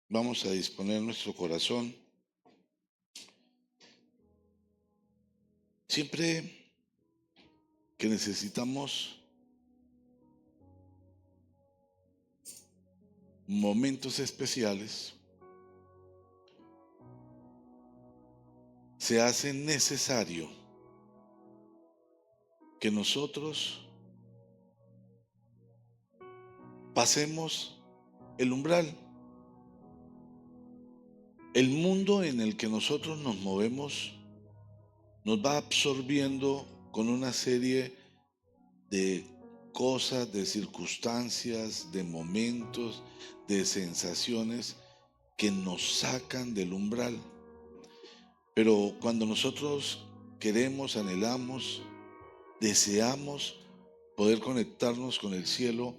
Vamos a disponer nuestro corazón. Siempre que necesitamos momentos especiales, se hace necesario que nosotros pasemos el umbral. El mundo en el que nosotros nos movemos nos va absorbiendo con una serie de cosas, de circunstancias, de momentos, de sensaciones que nos sacan del umbral. Pero cuando nosotros queremos, anhelamos, deseamos poder conectarnos con el cielo,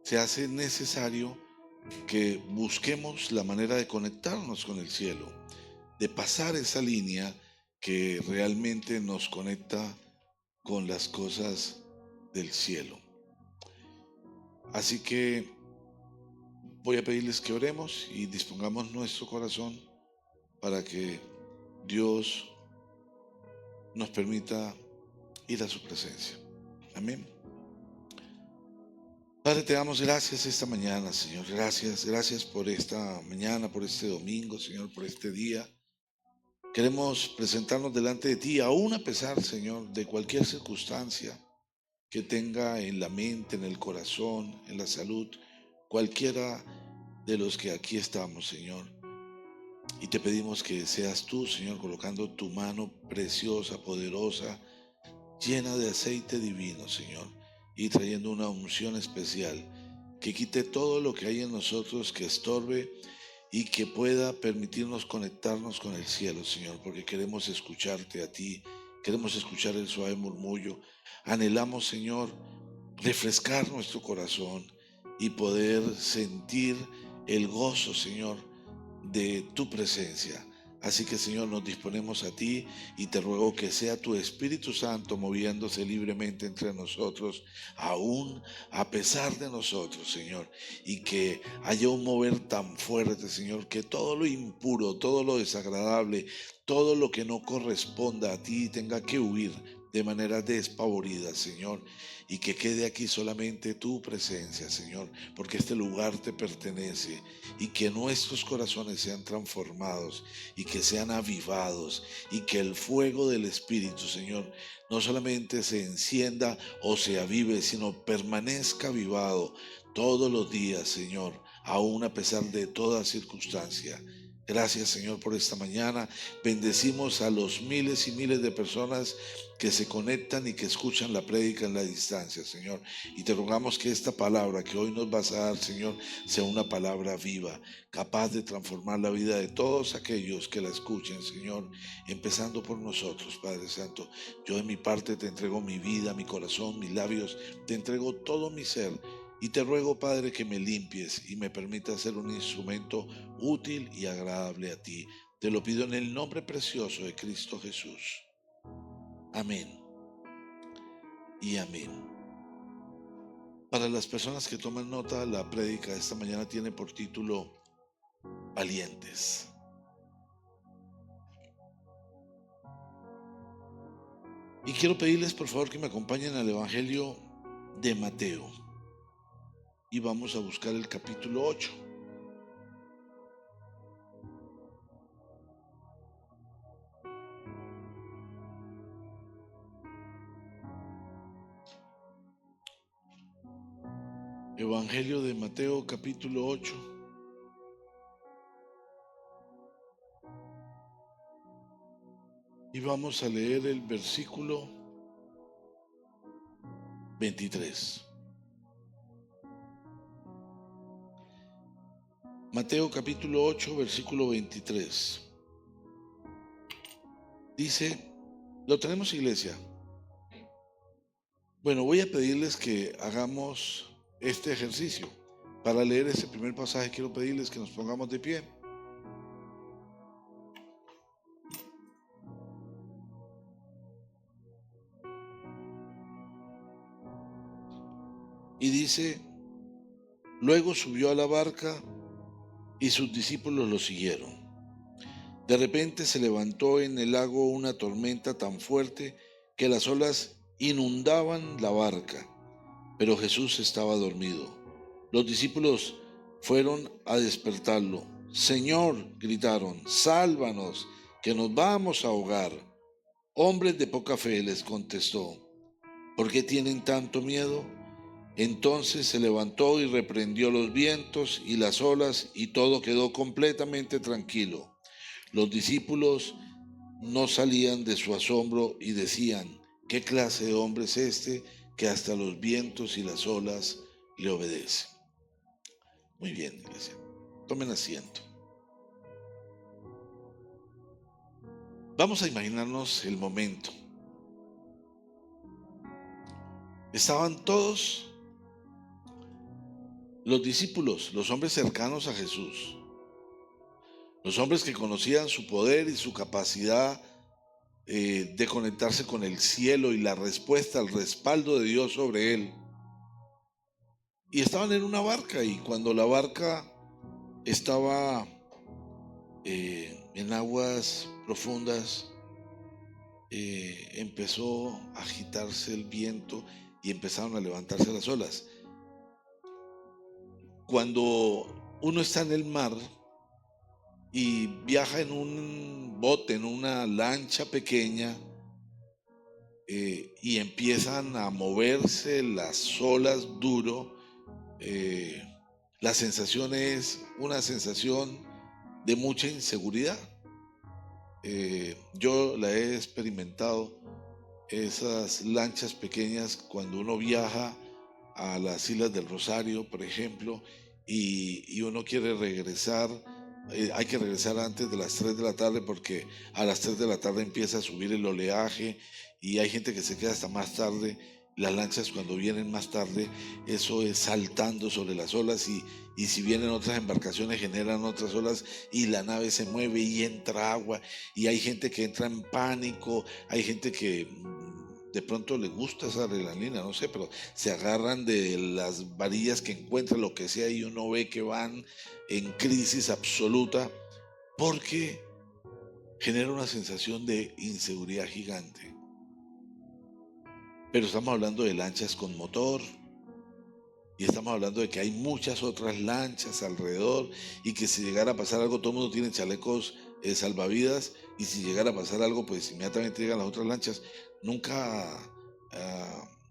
se hace necesario que busquemos la manera de conectarnos con el cielo, de pasar esa línea que realmente nos conecta con las cosas del cielo. Así que voy a pedirles que oremos y dispongamos nuestro corazón para que Dios nos permita ir a su presencia. Amén. Padre, te damos gracias esta mañana, Señor. Gracias por esta mañana, por este domingo, Señor, por este día. Queremos presentarnos delante de ti, aún a pesar, Señor, de cualquier circunstancia que tenga en la mente, en el corazón, en la salud, cualquiera de los que aquí estamos, Señor. Y te pedimos que seas tú, Señor, colocando tu mano preciosa, poderosa, llena de aceite divino, Señor, y trayendo una unción especial que quite todo lo que hay en nosotros que estorbe y que pueda permitirnos conectarnos con el cielo, Señor, porque queremos escucharte a ti, queremos escuchar el suave murmullo. Anhelamos, Señor, refrescar nuestro corazón y poder sentir el gozo, Señor, de tu presencia. Así que, Señor, nos disponemos a ti y te ruego que sea tu Espíritu Santo moviéndose libremente entre nosotros, aún a pesar de nosotros, Señor, y que haya un mover tan fuerte, Señor, que todo lo impuro, todo lo desagradable, todo lo que no corresponda a ti tenga que huir de manera despavorida, Señor, y que quede aquí solamente tu presencia, Señor, porque este lugar te pertenece, y que nuestros corazones sean transformados y que sean avivados, y que el fuego del Espíritu, Señor, no solamente se encienda o se avive, sino permanezca avivado todos los días, Señor, aún a pesar de toda circunstancia. Gracias, Señor, por esta mañana. Bendecimos a los miles y miles de personas que se conectan y que escuchan la prédica en la distancia, Señor. Y te rogamos que esta palabra que hoy nos vas a dar, Señor, sea una palabra viva, capaz de transformar la vida de todos aquellos que la escuchen, Señor, empezando por nosotros, Padre Santo. Yo de mi parte te entrego mi vida, mi corazón, mis labios, te entrego todo mi ser. Y te ruego, Padre, que me limpies y me permitas ser un instrumento útil y agradable a ti. Te lo pido en el nombre precioso de Cristo Jesús. Amén y amén. Para las personas que toman nota, la prédica de esta mañana tiene por título Valientes. Y quiero pedirles por favor que me acompañen al Evangelio de Mateo. Y vamos a buscar el capítulo 8. Evangelio de Mateo capítulo 8. Y vamos a leer el versículo 23. Mateo capítulo 8, versículo 23. Dice, ¿lo tenemos, iglesia? Bueno, voy a pedirles que hagamos este ejercicio. Para leer ese primer pasaje quiero pedirles que nos pongamos de pie. Y dice, luego subió a la barca y sus discípulos lo siguieron. De repente se levantó en el lago una tormenta tan fuerte que las olas inundaban la barca, pero Jesús estaba dormido. Los discípulos fueron a despertarlo. Señor, gritaron, sálvanos, que nos vamos a ahogar. Hombres de poca fe, les contestó, ¿por qué tienen tanto miedo? Entonces se levantó y reprendió los vientos y las olas, y todo quedó completamente tranquilo. Los discípulos no salían de su asombro y decían, ¿qué clase de hombre es este que hasta los vientos y las olas le obedecen? Muy bien, iglesia. Tomen asiento. Vamos a imaginarnos el momento. Estaban todos los discípulos, los hombres cercanos a Jesús, los hombres que conocían su poder y su capacidad de conectarse con el cielo y la respuesta, el respaldo de Dios sobre él. Y estaban en una barca, y cuando la barca estaba en aguas profundas, empezó a agitarse el viento y empezaron a levantarse las olas. Cuando uno está en el mar y viaja en un bote, en una lancha pequeña, y empiezan a moverse las olas duro, la sensación es una sensación de mucha inseguridad. Yo la he experimentado, esas lanchas pequeñas, cuando uno viaja a las Islas del Rosario, por ejemplo, y uno quiere regresar. Hay que regresar antes de las 3 de la tarde, porque a las 3 de la tarde empieza a subir el oleaje y hay gente que se queda hasta más tarde. Las lanchas, cuando vienen más tarde, eso es saltando sobre las olas, y si vienen otras embarcaciones generan otras olas y la nave se mueve y entra agua, y hay gente que entra en pánico, hay gente que de pronto le gusta esa adrenalina, no sé, pero se agarran de las varillas que encuentran, lo que sea, y uno ve que van en crisis absoluta, porque genera una sensación de inseguridad gigante. Pero estamos hablando de lanchas con motor, y estamos hablando de que hay muchas otras lanchas alrededor, y que si llegara a pasar algo, todo el mundo tiene chalecos salvavidas, y si llegara a pasar algo, pues inmediatamente llegan las otras lanchas. Nunca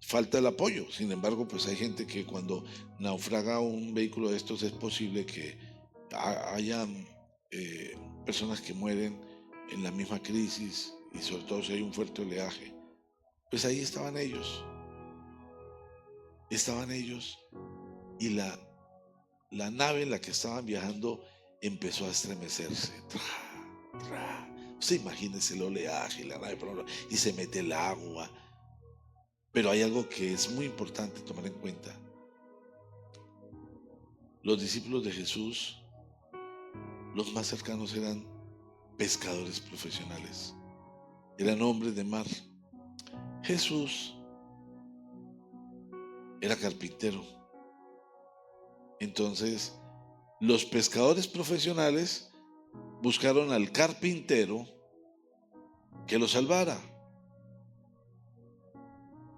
falta el apoyo. Sin embargo, pues hay gente que cuando naufraga un vehículo de estos, es posible que hayan personas que mueren en la misma crisis, y sobre todo si hay un fuerte oleaje. Pues ahí estaban ellos, y la nave en la que estaban viajando empezó a estremecerse. Tra, tra. Usted imagínese el oleaje, la nave, y se mete el agua. Pero hay algo que es muy importante tomar en cuenta. Los discípulos de Jesús, los más cercanos, eran pescadores profesionales, eran hombres de mar. Jesús era carpintero. Entonces, los pescadores profesionales buscaron al carpintero que lo salvara.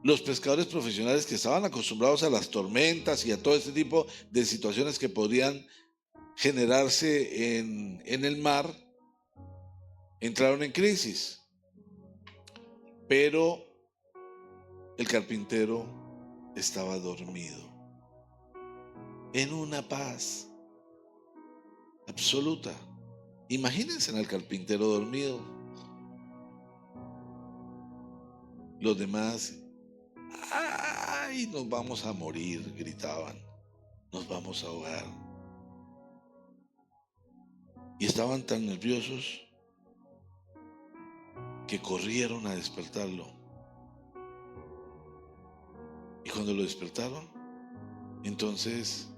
Los pescadores profesionales, que estaban acostumbrados a las tormentas y a todo este tipo de situaciones que podrían generarse en el mar, entraron en crisis. Pero el carpintero estaba dormido, en una paz absoluta. Imagínense al carpintero dormido. Los demás, ¡ay, nos vamos a morir!, gritaban, nos vamos a ahogar. Y estaban tan nerviosos que corrieron a despertarlo. Y cuando lo despertaron, entonces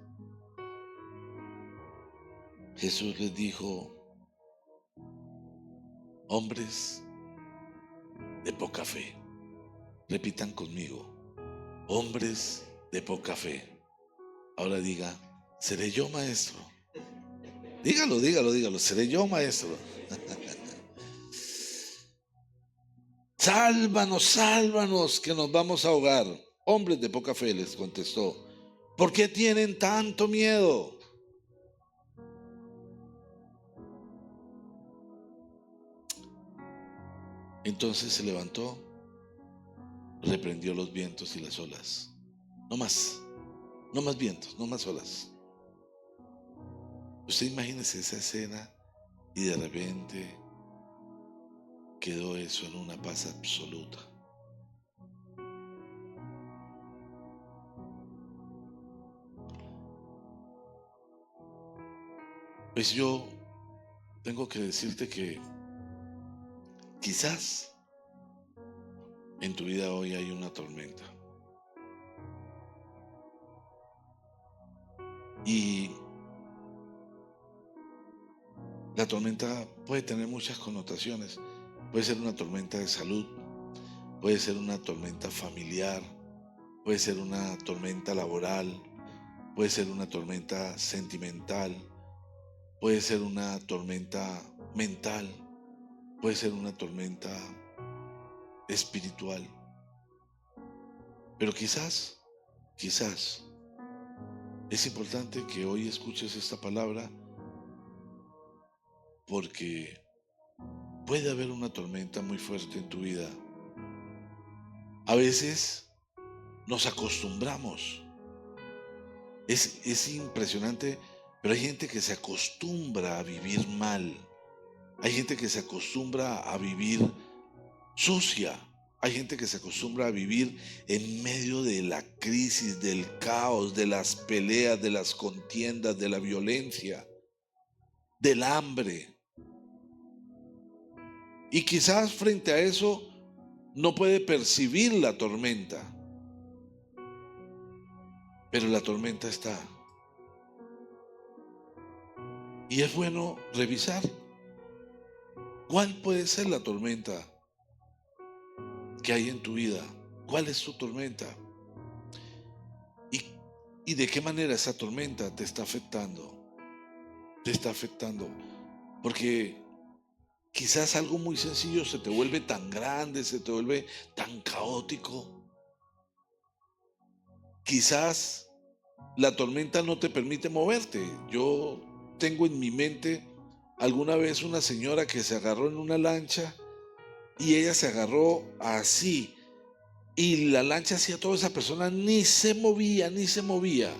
Jesús les dijo: hombres de poca fe. Repitan conmigo: hombres de poca fe. Ahora diga: ¿seré yo, maestro? Dígalo, dígalo, dígalo. Seré yo, maestro. Sálvanos, sálvanos, que nos vamos a ahogar. Hombres de poca fe, les contestó. ¿Por qué tienen tanto miedo? Entonces se levantó, reprendió los vientos y las olas. No más, no más vientos, no más olas. Usted imagínese esa escena y de repente quedó eso en una paz absoluta. Pues yo tengo que decirte que quizás en tu vida hoy hay una tormenta. Y la tormenta puede tener muchas connotaciones. Puede ser una tormenta de salud, puede ser una tormenta familiar, puede ser una tormenta laboral, puede ser una tormenta sentimental, puede ser una tormenta mental, puede ser una tormenta espiritual. Pero quizás es importante que hoy escuches esta palabra porque puede haber una tormenta muy fuerte en tu vida. A veces nos acostumbramos. Es impresionante, pero hay gente que se acostumbra a vivir mal. Hay gente que se acostumbra a vivir sucia. Hay gente que se acostumbra a vivir en medio de la crisis, del caos, de las peleas, de las contiendas, de la violencia, del hambre. Y quizás frente a eso no puede percibir la tormenta, pero la tormenta está. Y es bueno revisar cuál puede ser la tormenta que hay en tu vida. ¿Cuál es tu tormenta? ¿Y, y de qué manera esa tormenta te está afectando? Te está afectando. Porque quizás algo muy sencillo se te vuelve tan grande, se te vuelve tan caótico. Quizás la tormenta no te permite moverte. Yo tengo en mi mente alguna vez una señora que se agarró en una lancha y ella se agarró así y la lancha hacía toda esa persona ni se movía, ni se movía.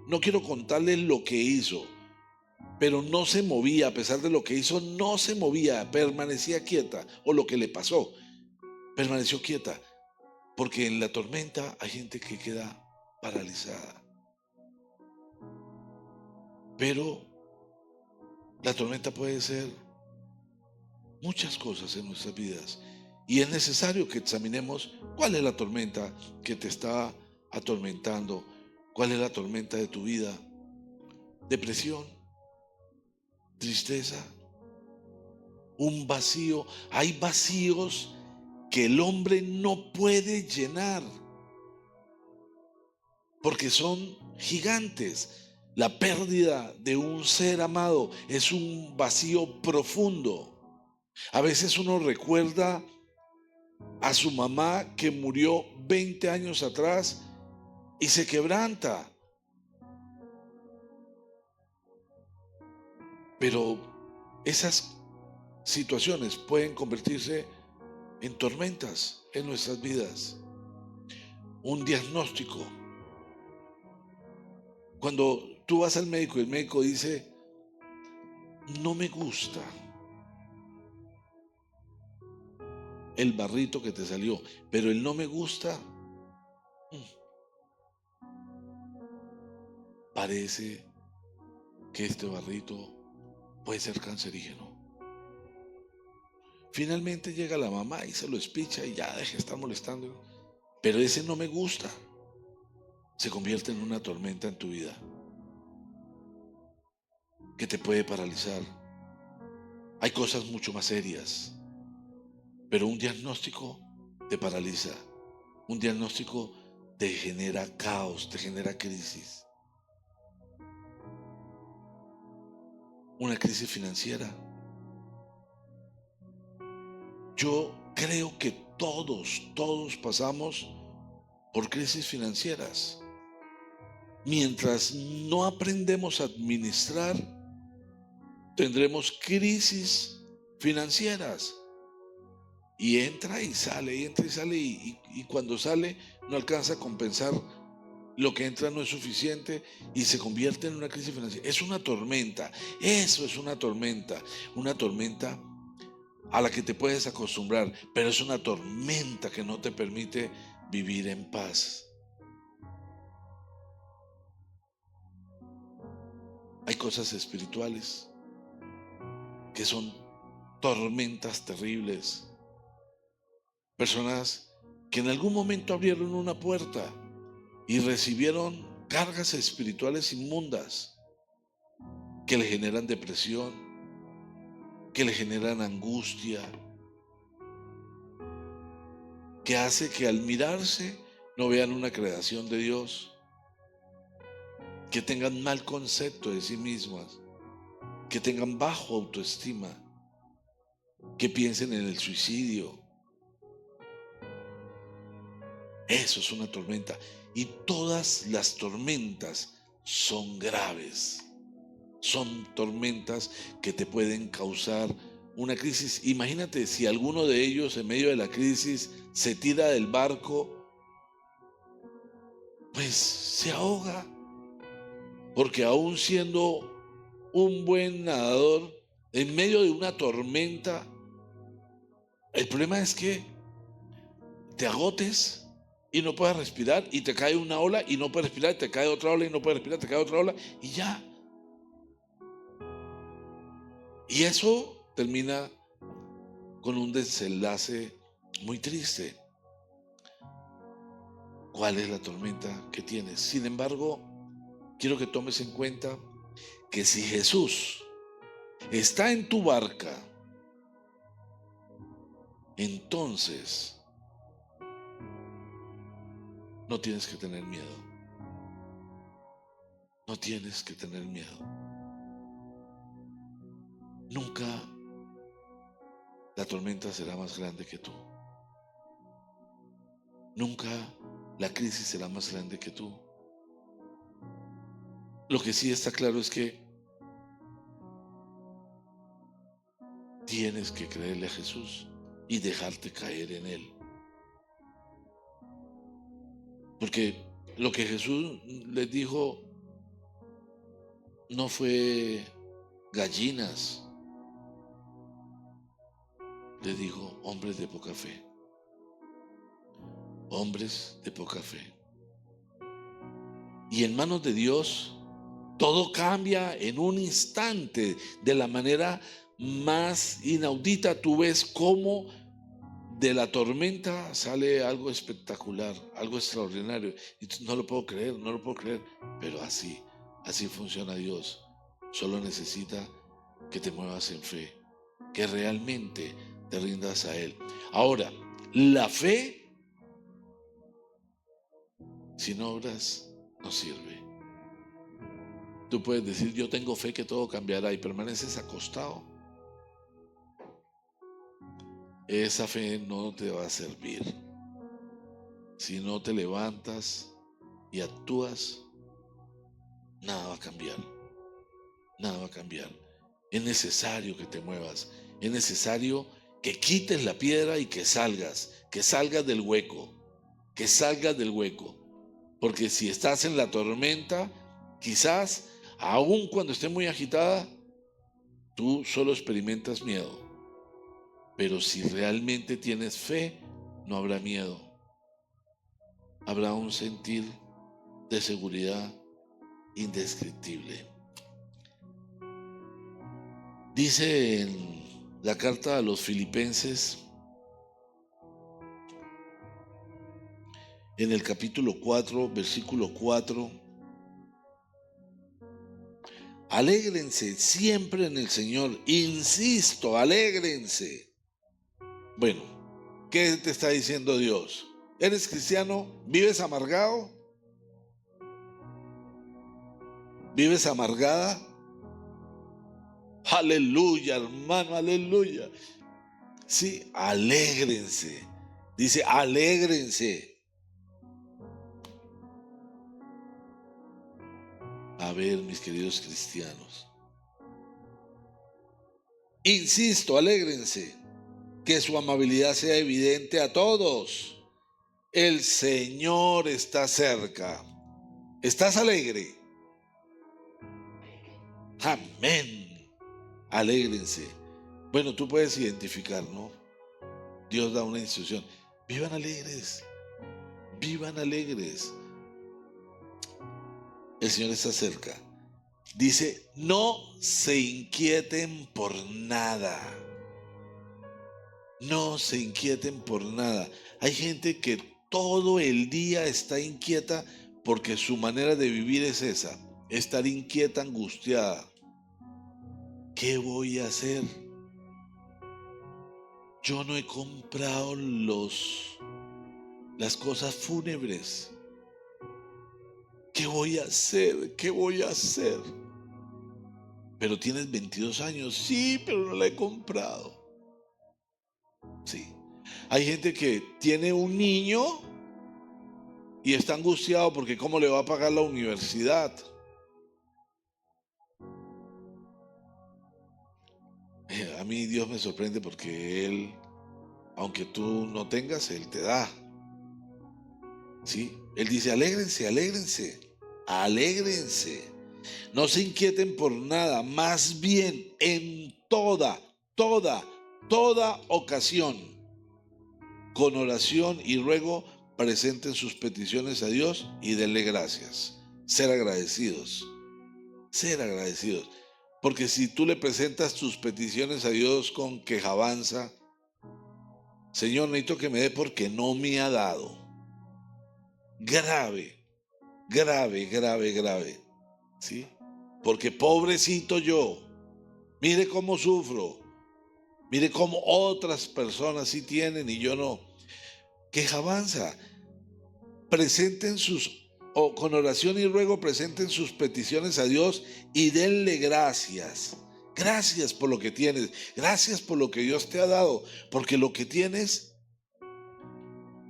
No quiero contarles lo que hizo, pero no se movía, a pesar de lo que hizo, no se movía, permanecía quieta, o lo que le pasó, permaneció quieta, porque en la tormenta hay gente que queda paralizada. Pero la tormenta puede ser muchas cosas en nuestras vidas y es necesario que examinemos cuál es la tormenta que te está atormentando, cuál es la tormenta de tu vida. Depresión, tristeza, un vacío. Hay vacíos que el hombre no puede llenar porque son gigantes. La pérdida de un ser amado es un vacío profundo. A veces uno recuerda a su mamá que murió 20 años atrás y se quebranta. Pero esas situaciones pueden convertirse en tormentas en nuestras vidas. Un diagnóstico. Cuando tú vas al médico y el médico dice, no me gusta el barrito que te salió, pero el no me gusta parece que este barrito puede ser cancerígeno. Finalmente llega la mamá y se lo espicha y ya deja de estar molestando. Pero ese no me gusta se convierte en una tormenta en tu vida que te puede paralizar. Hay cosas mucho más serias, pero un diagnóstico te paraliza. Un diagnóstico te genera caos, te genera crisis. una crisis financiera. Yo creo que todos pasamos por crisis financieras. Mientras no aprendemos a administrar, tendremos crisis financieras. Y entra y sale, y cuando sale no alcanza a compensar. Lo que entra no es suficiente y se convierte en una crisis financiera. Es una tormenta, eso es una tormenta a la que te puedes acostumbrar, pero es una tormenta que no te permite vivir en paz. Hay cosas espirituales que son tormentas terribles. Personas que en algún momento abrieron una puerta y recibieron cargas espirituales inmundas que le generan depresión, que le generan angustia, que hace que al mirarse no vean una creación de Dios, que tengan mal concepto de sí mismas, que tengan bajo autoestima, que piensen en el suicidio. Eso es una tormenta. Y todas las tormentas son graves. Son tormentas que te pueden causar una crisis. Imagínate si alguno de ellos en medio de la crisis se tira del barco, pues se ahoga. Porque aún siendo un buen nadador, en medio de una tormenta, el problema es que te agotes y no puedes respirar y te cae una ola y no puedes respirar, te cae otra ola y no puedes respirar, te cae otra ola y ya. Y eso termina con un desenlace muy triste. ¿Cuál es la tormenta que tienes? Sin embargo, quiero que tomes en cuenta que si Jesús está en tu barca, entonces no tienes que tener miedo. No tienes que tener miedo. Nunca la tormenta será más grande que tú. Nunca la crisis será más grande que tú. Lo que sí está claro es que tienes que creerle a Jesús y dejarte caer en Él. Porque lo que Jesús les dijo no fue gallinas, les dijo hombres de poca fe. Hombres de poca fe. Y en manos de Dios todo cambia en un instante de la manera más inaudita. Tú ves cómo de la tormenta sale algo espectacular, algo extraordinario. Y tú, no lo puedo creer. Pero así funciona Dios. Solo necesita que te muevas en fe, que realmente te rindas a Él. Ahora, la fe sin obras no sirve. Tú puedes decir, yo tengo fe que todo cambiará, y permaneces acostado. Esa fe no te va a servir. Si no te levantas y actúas, nada va a cambiar. Nada va a cambiar. Es necesario que te muevas. Es necesario que quites la piedra y que salgas del hueco. Que salgas del hueco. Porque si estás en la tormenta, quizás, aun cuando esté muy agitada, tú solo experimentas miedo. Pero si realmente tienes fe, no habrá miedo. Habrá un sentir de seguridad indescriptible. Dice en la carta a los Filipenses, en el capítulo 4, versículo 4, alégrense siempre en el Señor. Insisto, alégrense. Bueno, ¿qué te está diciendo Dios? ¿Eres cristiano? ¿Vives amargado? ¿Vives amargada? Aleluya, hermano, aleluya. Sí, alégrense. Dice, alégrense. A ver, mis queridos cristianos. Insisto, alégrense. Que su amabilidad sea evidente a todos. El Señor está cerca. ¿Estás alegre? Amén. Alégrense. Bueno, tú puedes identificar, ¿no? Dios da una instrucción. Vivan alegres. Vivan alegres. El Señor está cerca. Dice, no se inquieten por nada. No se inquieten por nada. Hay gente que todo el día está inquieta porque su manera de vivir es esa. Estar inquieta, angustiada. ¿Qué voy a hacer? Yo no he comprado las cosas fúnebres. ¿Qué voy a hacer? ¿Qué voy a hacer? Pero tienes 22 años. Sí, pero no la he comprado. Sí. Hay gente que tiene un niño y está angustiado porque cómo le va a pagar la universidad. A mí Dios me sorprende porque Él, aunque tú no tengas, Él te da. ¿Sí? Él dice, alégrense, alégrense, alégrense. No se inquieten por nada, más bien en toda ocasión, con oración y ruego, presenten sus peticiones a Dios y denle gracias. Ser agradecidos, ser agradecidos. Porque si tú le presentas tus peticiones a Dios con quejabanza, Señor, necesito que me dé porque no me ha dado. Grave, grave, grave, grave. ¿Sí? Porque pobrecito yo, mire cómo sufro, mire cómo otras personas sí tienen y yo no. Quejabanza. Presenten con oración y ruego, presenten sus peticiones a Dios y denle gracias. Gracias por lo que tienes, gracias por lo que Dios te ha dado, porque lo que tienes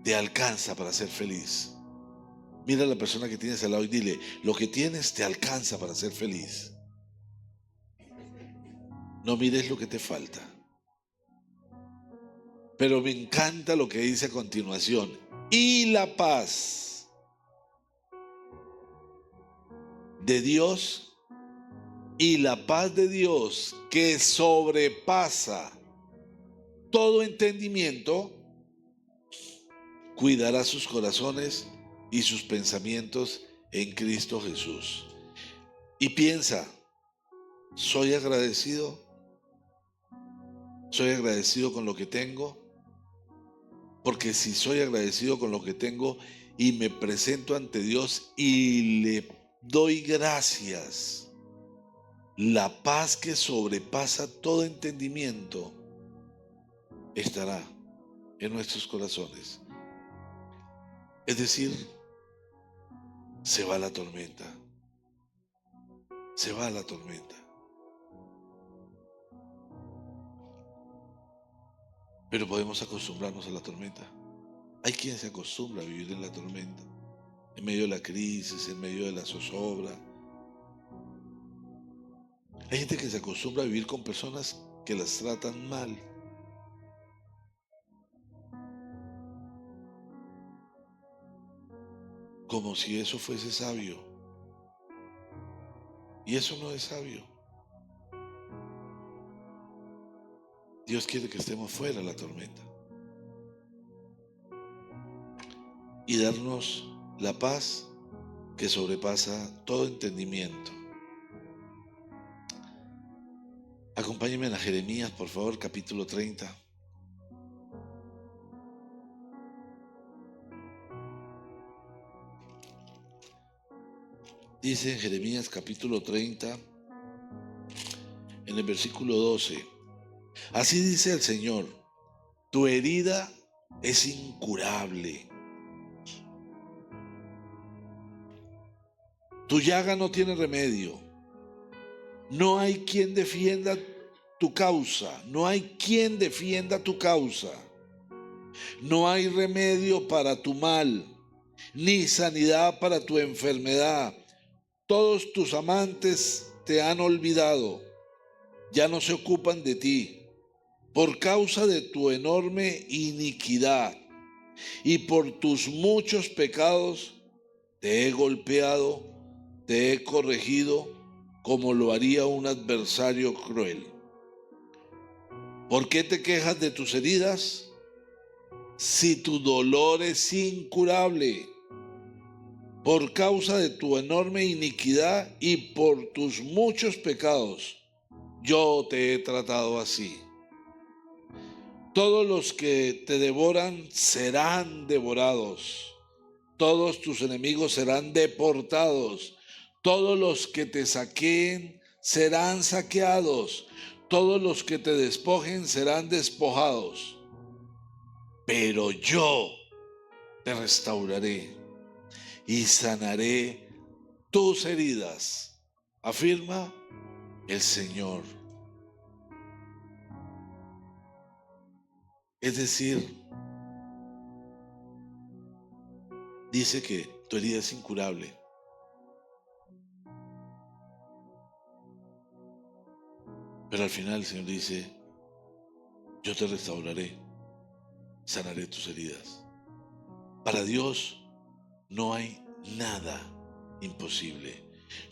te alcanza para ser feliz. Mira a la persona que tienes al lado y dile, lo que tienes te alcanza para ser feliz. No mires lo que te falta. Pero me encanta lo que dice a continuación. Y la paz de Dios, y la paz de Dios que sobrepasa todo entendimiento, cuidará sus corazones y sus pensamientos en Cristo Jesús. Y piensa, ¿soy agradecido? ¿Soy agradecido con lo que tengo? Porque si soy agradecido con lo que tengo y me presento ante Dios y le doy gracias, la paz que sobrepasa todo entendimiento estará en nuestros corazones. Es decir, se va la tormenta. Se va la tormenta. Pero podemos acostumbrarnos a la tormenta. Hay quien se acostumbra a vivir en la tormenta, en medio de la crisis, en medio de la zozobra. Hay gente que se acostumbra a vivir con personas que las tratan mal. Como si eso fuese sabio. Y eso no es sabio. Dios quiere que estemos fuera de la tormenta. Y darnos la paz que sobrepasa todo entendimiento. Acompáñenme a Jeremías, por favor, capítulo 30. Dice en Jeremías capítulo 30, en el versículo 12, así dice el Señor, tu herida es incurable, tu llaga no tiene remedio, No hay quien defienda tu causa, no hay quien defienda tu causa. No hay remedio para tu mal, ni sanidad para tu enfermedad. Todos tus amantes te han olvidado, ya no se ocupan de ti. Por causa de tu enorme iniquidad y por tus muchos pecados, te he golpeado, te he corregido, como lo haría un adversario cruel. ¿Por qué te quejas de tus heridas? Si tu dolor es incurable, por causa de tu enorme iniquidad y por tus muchos pecados, yo te he tratado así. Todos los que te devoran serán devorados. Todos tus enemigos serán deportados. Todos los que te saqueen serán saqueados. Todos los que te despojen serán despojados. Pero yo te restauraré y sanaré tus heridas, afirma el Señor. Es decir, dice que tu herida es incurable. Pero al final el Señor dice, yo te restauraré, sanaré tus heridas. Para Dios no hay nada imposible.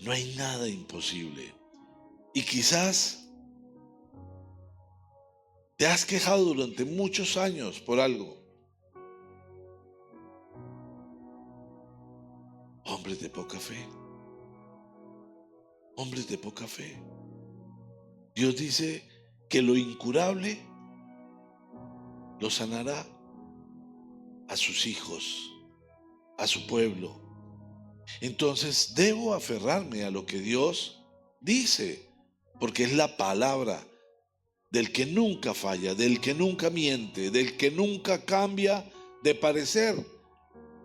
No hay nada imposible. Y quizás te has quejado durante muchos años por algo. Hombres de poca fe. Hombres de poca fe. Dios dice que lo incurable lo sanará a sus hijos, a su pueblo. Entonces debo aferrarme a lo que Dios dice, porque es la palabra del que nunca falla, del que nunca miente, del que nunca cambia de parecer.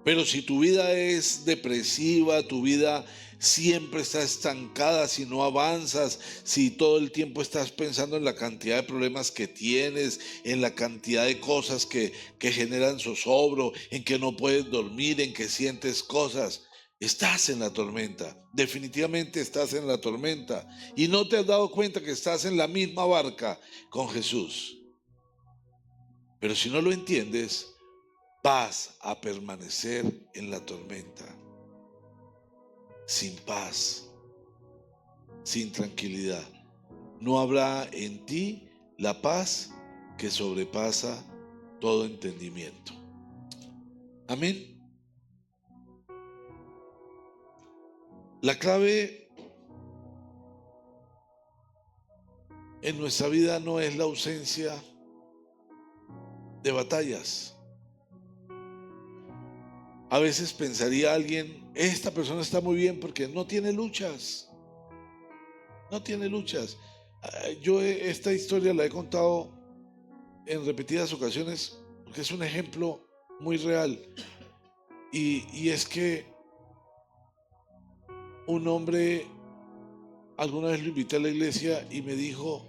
Pero si tu vida es depresiva, tu vida siempre está estancada, si no avanzas, si todo el tiempo estás pensando en la cantidad de problemas que tienes, en la cantidad de cosas que generan zozobro, en que no puedes dormir, en que sientes cosas, estás en la tormenta, definitivamente estás en la tormenta y no te has dado cuenta que estás en la misma barca con Jesús. Pero si no lo entiendes, vas a permanecer en la tormenta, sin paz, sin tranquilidad. No habrá en ti la paz que sobrepasa todo entendimiento. Amén. La clave en nuestra vida no es la ausencia de batallas. A veces pensaría alguien, esta persona está muy bien porque no tiene luchas. No tiene luchas. Yo esta historia la he contado en repetidas ocasiones porque es un ejemplo muy real. Y es que un hombre, alguna vez lo invité a la iglesia y me dijo,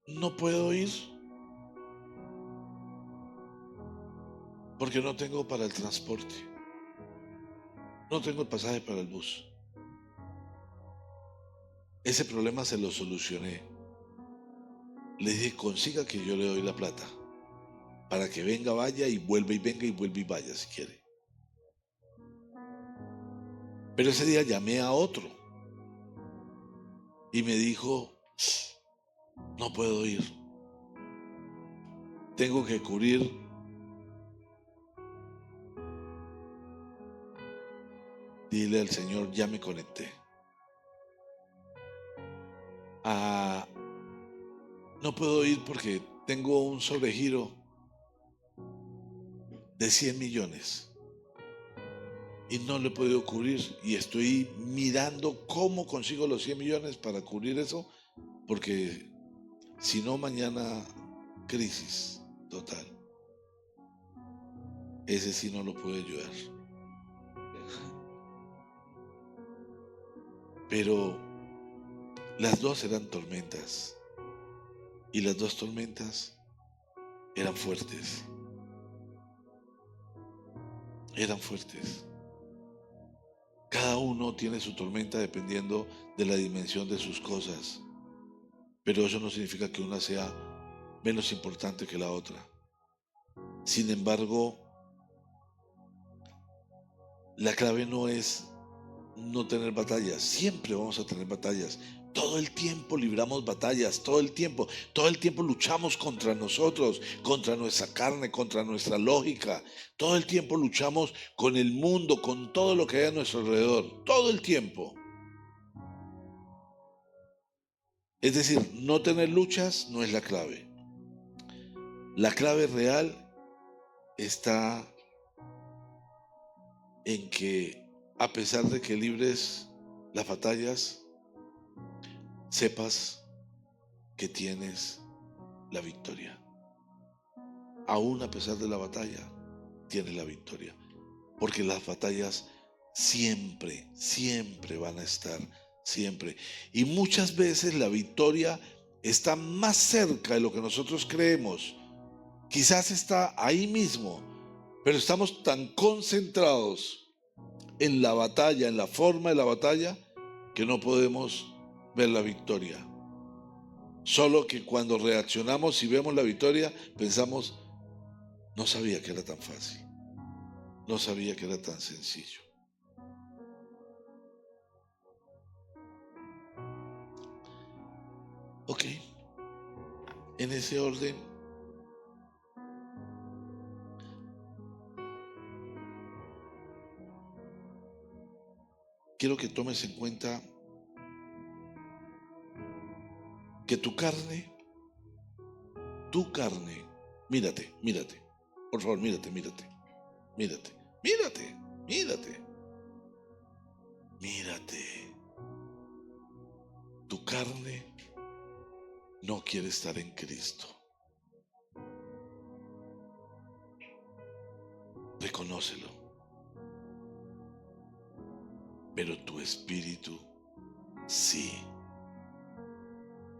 no puedo ir porque no tengo para el transporte. No tengo el pasaje para el bus. Ese problema se lo solucioné. Le dije, consiga que yo le doy la plata para que venga, vaya y vuelva y venga y vuelva y vaya si quiere. Pero ese día llamé a otro y me dijo, no puedo ir. Tengo que cubrir dile al Señor, ya me conecté. No puedo ir porque tengo un sobregiro de 100 millones y no lo he podido cubrir y estoy mirando cómo consigo los 100 millones para cubrir eso, porque si no mañana crisis total. Ese sí no lo puedo ayudar. Pero Las dos eran tormentas y las dos tormentas eran fuertes, eran fuertes. Cada uno tiene su tormenta dependiendo de la dimensión de sus cosas, pero eso no significa que una sea menos importante que la otra. Sin embargo, la clave no es no tener batallas. Siempre vamos a tener batallas. Todo el tiempo libramos batallas, todo el tiempo luchamos contra nosotros, contra nuestra carne, contra nuestra lógica. Todo el tiempo luchamos con el mundo, con todo lo que hay a nuestro alrededor. Todo el tiempo. Es decir, no tener luchas no es la clave. La clave real está en que, a pesar de que libres las batallas, sepas que tienes la victoria. Aún a pesar de la batalla, tienes la victoria. Porque las batallas siempre, siempre van a estar, siempre. Y muchas veces la victoria está más cerca de lo que nosotros creemos. Quizás está ahí mismo, pero estamos tan concentrados en la batalla, en la forma de la batalla, que no podemos ver la victoria. Solo que cuando reaccionamos y vemos la victoria, pensamos, no sabía que era tan fácil, no sabía que era tan sencillo. Ok, en ese orden, quiero que tomes en cuenta que tu carne, mírate, mírate, por favor, mírate, mírate, mírate, mírate, mírate, mírate. Tu carne no quiere estar en Cristo. Reconócelo. Pero tu espíritu sí.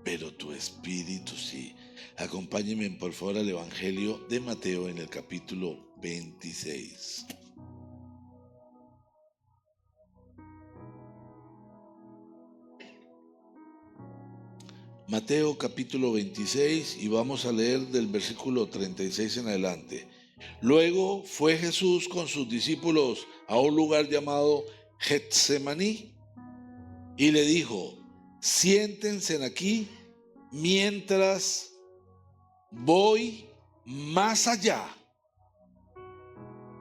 Pero tu espíritu sí. Acompáñenme por favor al Evangelio de Mateo en el capítulo 26. Mateo capítulo 26 y vamos a leer del versículo 36 en adelante. Luego fue Jesús con sus discípulos a un lugar llamado Getsemaní y le dijo, siéntense aquí mientras voy más allá.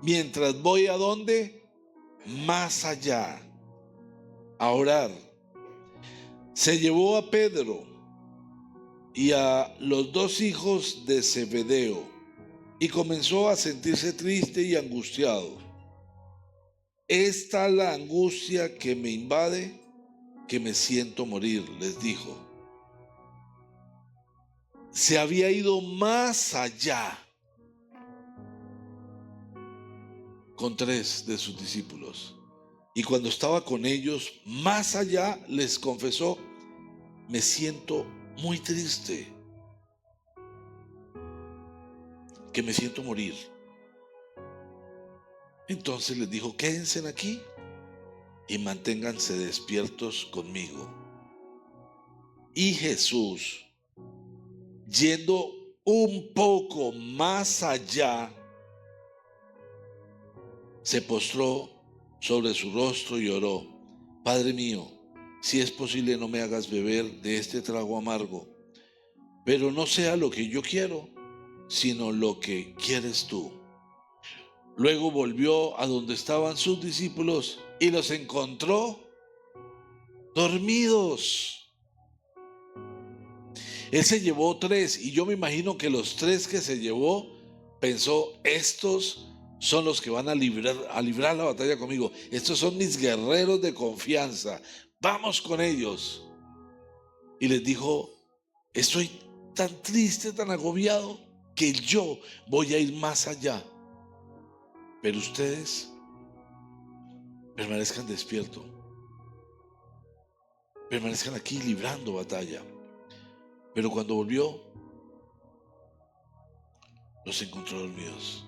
Mientras voy a dónde? Más allá. A orar. Se llevó a Pedro y a los dos hijos de Zebedeo y comenzó a sentirse triste y angustiado. Esta es la angustia que me invade, que me siento morir, les dijo. Se había ido más allá con 3 de sus discípulos. Y cuando estaba con ellos, más allá les confesó, me siento muy triste, que me siento morir. Entonces les dijo, quédense aquí y manténganse despiertos conmigo. Y Jesús, yendo un poco más allá, se postró sobre su rostro y oró, Padre mío, si es posible no me hagas beber de este trago amargo, pero no sea lo que yo quiero, sino lo que quieres tú. Luego volvió a donde estaban sus discípulos y los encontró dormidos. Él se llevó 3 y yo me imagino que los 3 que se llevó pensó, estos son los que van a librar la batalla conmigo. Estos son mis guerreros de confianza. Vamos con ellos. Y les dijo, estoy tan triste, tan agobiado, que yo voy a ir más allá. Pero ustedes permanezcan despiertos. permanezcan aquí librando batalla. Pero cuando volvió, los encontró dormidos.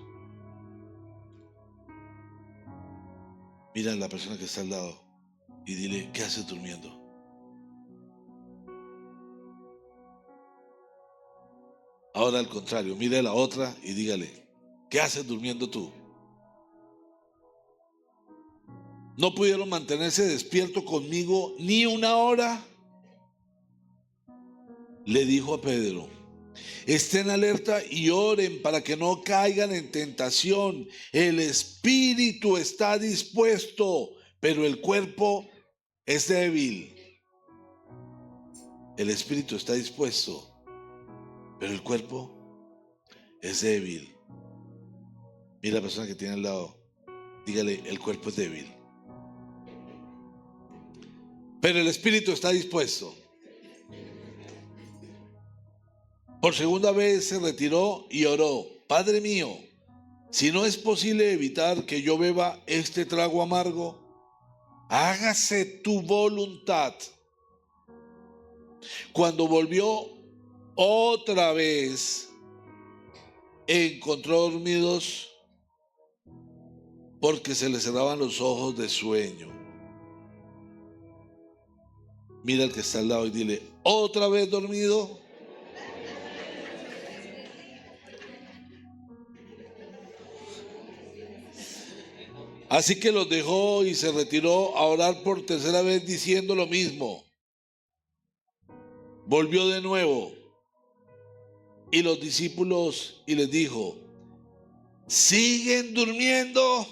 Mira a la persona que está al lado y dile, ¿qué haces durmiendo? Ahora al contrario, mira a la otra y dígale, ¿qué haces durmiendo tú? ¿No pudieron mantenerse despierto conmigo ni una hora? Le dijo a Pedro, estén alerta y oren para que no caigan en tentación. El espíritu está dispuesto, pero el cuerpo es débil. El espíritu está dispuesto, pero el cuerpo es débil. Mira a la persona que tiene al lado, dígale, el cuerpo es débil, pero el espíritu está dispuesto. Por segunda vez se retiró y oró, Padre mío, si no es posible evitar que yo beba este trago amargo, hágase tu voluntad. Cuando volvió otra vez, encontró dormidos porque se les cerraban los ojos de sueño. Mira al que está al lado y dile, ¿otra vez dormido? Así que los dejó y se retiró a orar por tercera vez diciendo lo mismo. Volvió de nuevo y los discípulos y les dijo, ¿siguen durmiendo?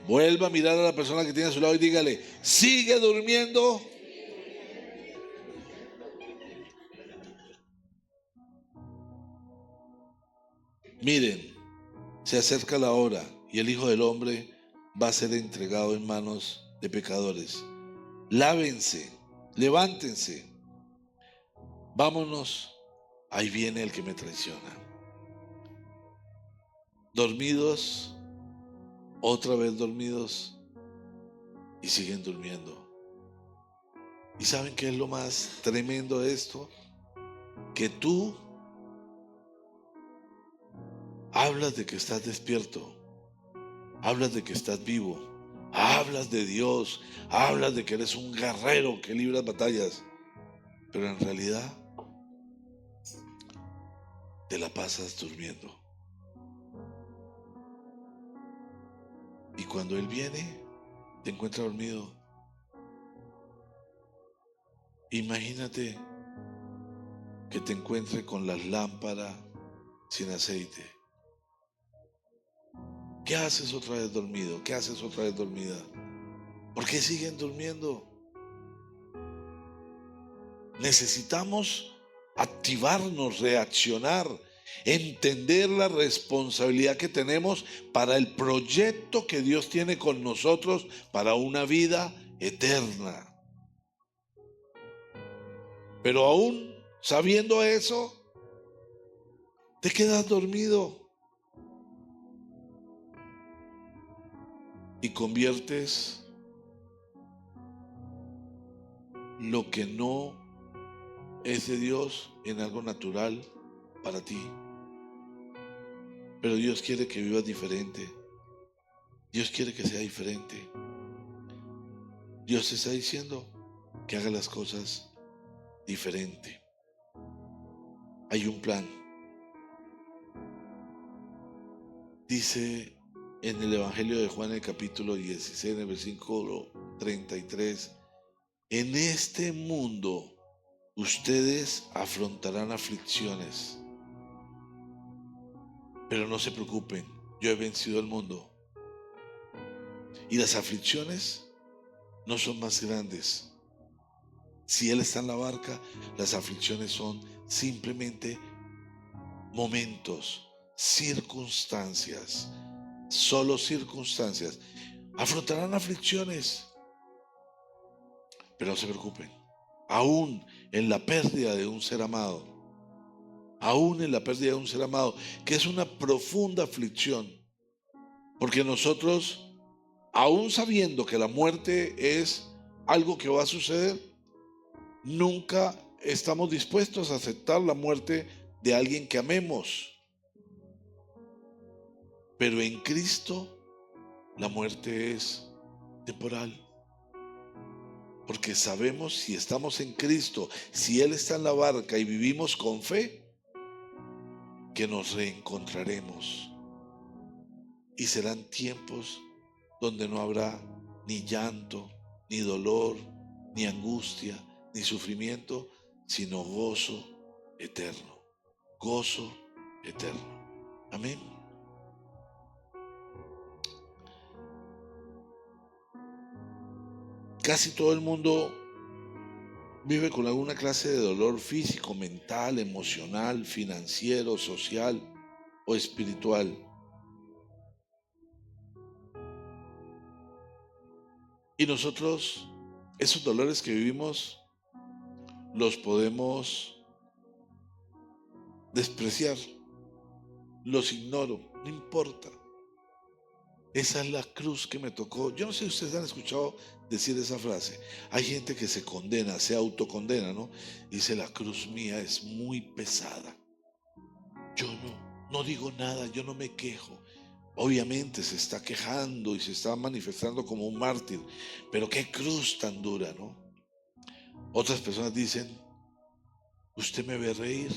Vuelva a mirar a la persona que tiene a su lado y dígale, ¿sigue durmiendo? Miren, se acerca la hora y el Hijo del Hombre va a ser entregado en manos de pecadores. Lávense, levántense, vámonos, ahí viene el que me traiciona. Dormidos, otra vez dormidos y siguen durmiendo. ¿Y saben qué es lo más tremendo de esto? Que tú hablas de que estás despierto, hablas de que estás vivo, hablas de Dios, hablas de que eres un guerrero que libras batallas, pero en realidad te la pasas durmiendo. Y cuando Él viene, te encuentra dormido. Imagínate que te encuentre con la lámpara sin aceite. ¿Qué haces otra vez dormido? ¿Qué haces otra vez dormida? ¿Por qué siguen durmiendo? Necesitamos activarnos, reaccionar, entender la responsabilidad que tenemos para el proyecto que Dios tiene con nosotros para una vida eterna. Pero aún sabiendo eso, te quedas dormido y conviertes lo que no es de Dios en algo natural para ti. Pero Dios quiere que vivas diferente. Dios quiere que sea diferente. Dios te está diciendo que haga las cosas diferente. Hay un plan. Dice en el Evangelio de Juan, en el capítulo 16, en el versículo 33, en este mundo ustedes afrontarán aflicciones, pero no se preocupen, yo he vencido el mundo. Y las aflicciones no son más grandes. Si Él está en la barca, las aflicciones son simplemente momentos, circunstancias, solo circunstancias. Afrontarán aflicciones, pero no se preocupen. Aún en la pérdida de un ser amado, aún en la pérdida de un ser amado, que es una profunda aflicción, porque nosotros, aún sabiendo que la muerte es algo que va a suceder. Nunca estamos dispuestos a aceptar la muerte de alguien que amemos. Pero en Cristo la muerte es temporal. Porque sabemos, si estamos en Cristo, si Él está en la barca y vivimos con fe, que nos reencontraremos. Y serán tiempos donde no habrá ni llanto, ni dolor, ni angustia, ni sufrimiento, sino gozo eterno. Gozo eterno. Amén. Casi todo el mundo vive con alguna clase de dolor físico, mental, emocional, financiero, social o espiritual. Y nosotros, esos dolores que vivimos, los podemos despreciar, los ignoro, no importa. Esa es la cruz que me tocó. Yo no sé si ustedes han escuchado decir esa frase. Hay gente que se condena, se autocondena, ¿no? Dice, la cruz mía es muy pesada. Yo no digo nada, yo no me quejo. Obviamente se está quejando y se está manifestando como un mártir, pero qué cruz tan dura, ¿no? Otras personas dicen, usted me ve reír,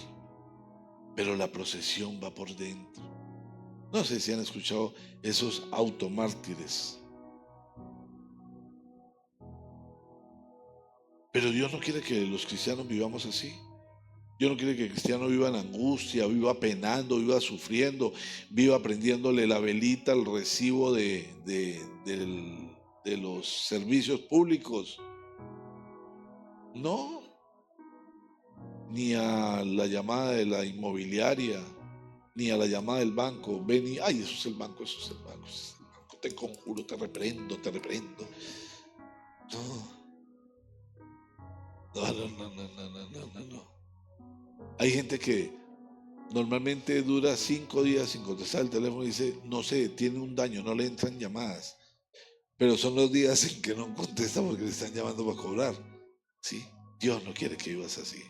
pero la procesión va por dentro. No sé si han escuchado esos automártires. Pero Dios no quiere que los cristianos vivamos así. Dios no quiere que el cristiano viva en angustia, viva penando, viva sufriendo, viva prendiéndole la velita al recibo de los servicios públicos. No, ni a la llamada de la inmobiliaria, ni a la llamada del banco. Ven y, ay, eso es el banco, eso es el banco, eso es el banco. Te conjuro, te reprendo, te reprendo. No. Hay gente que normalmente dura 5 días sin contestar el teléfono y dice, no sé, tiene un daño, no le entran llamadas. Pero son los días en que no contesta porque le están llamando para cobrar. ¿Sí? Dios no quiere que vivas así.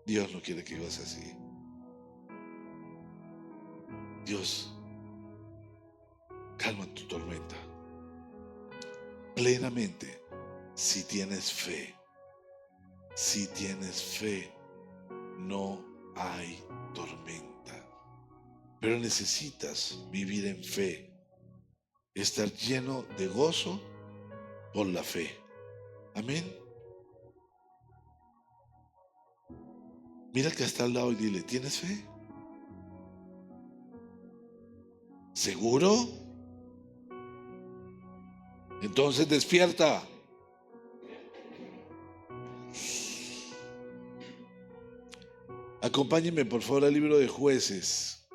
Dios no quiere que vivas así. Dios, calma tu tormenta. Plenamente, si tienes fe. Si tienes fe, no hay tormenta. Pero necesitas vivir en fe, estar lleno de gozo por la fe. Amén. Mira que está al lado y dile, ¿tienes fe? ¿Seguro? Entonces despierta. Acompáñenme por favor al libro de Jueces.